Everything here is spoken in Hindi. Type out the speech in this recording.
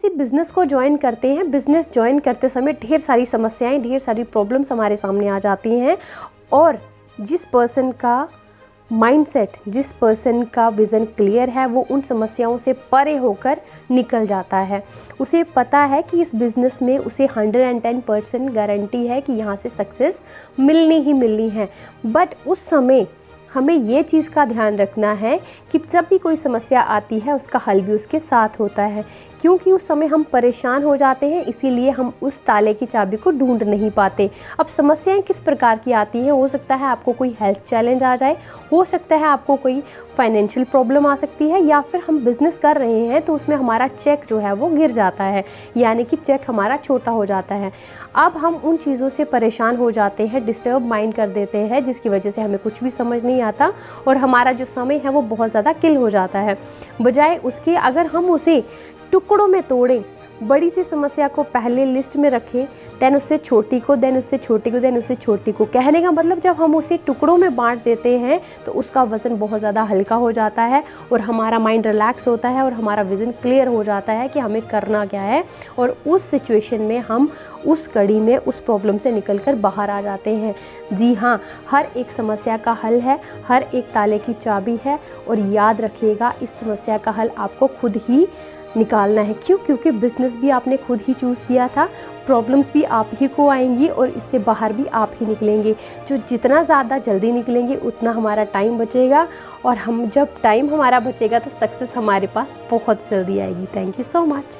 किसी बिज़नेस को ज्वाइन करते हैं, बिज़नेस ज्वाइन करते समय ढेर सारी समस्याएं, ढेर सारी प्रॉब्लम्स हमारे सामने आ जाती हैं और जिस पर्सन का माइंडसेट, जिस पर्सन का विज़न क्लियर है, वो उन समस्याओं से परे होकर निकल जाता है। उसे पता है कि इस बिज़नेस में उसे 110% गारंटी है कि यहाँ से सक्सेस मिलनी ही मिलनी है। बट उस समय हमें ये चीज़ का ध्यान रखना है कि जब भी कोई समस्या आती है उसका हल भी उसके साथ होता है, क्योंकि उस समय हम परेशान हो जाते हैं, इसीलिए हम उस ताले की चाबी को ढूंढ नहीं पाते। अब समस्याएं किस प्रकार की आती हैं, हो सकता है आपको कोई हेल्थ चैलेंज आ जाए, हो सकता है आपको कोई फाइनेंशियल प्रॉब्लम आ सकती है, या फिर हम बिज़नेस कर रहे हैं तो उसमें हमारा चेक जो है वो गिर जाता है, यानी कि चेक हमारा छोटा हो जाता है। अब हम उन चीज़ों से परेशान हो जाते हैं, डिस्टर्ब माइंड कर देते हैं, जिसकी वजह से हमें कुछ भी समझ नहीं आता और हमारा जो समय है वो बहुत ज़्यादा किल हो जाता है। बजाय उसके अगर हम उसे टुकड़ों में तोड़ें, बड़ी सी समस्या को पहले लिस्ट में रखें, देन उससे छोटी को, देन उससे छोटी को, देन उससे छोटी को। कहने का मतलब जब हम उसे टुकड़ों में बांट देते हैं तो उसका वज़न बहुत ज़्यादा हल्का हो जाता है और हमारा माइंड रिलैक्स होता है और हमारा विज़न क्लियर हो जाता है कि हमें करना क्या है, और उस सिचुएशन में हम उस कड़ी में, उस प्रॉब्लम से निकल कर बाहर आ जाते हैं। जी हाँ, हर एक समस्या का हल है, हर एक ताले की चाबी है, और याद रखिएगा इस समस्या का हल आपको खुद ही निकालना है। क्यों? क्योंकि बिज़नेस भी आपने खुद ही चूज़ किया था, प्रॉब्लम्स भी आप ही को आएंगी और इससे बाहर भी आप ही निकलेंगे। जो जितना ज़्यादा जल्दी निकलेंगे उतना हमारा टाइम बचेगा, और हम जब टाइम हमारा बचेगा तो सक्सेस हमारे पास बहुत जल्दी आएगी। Thank you so much.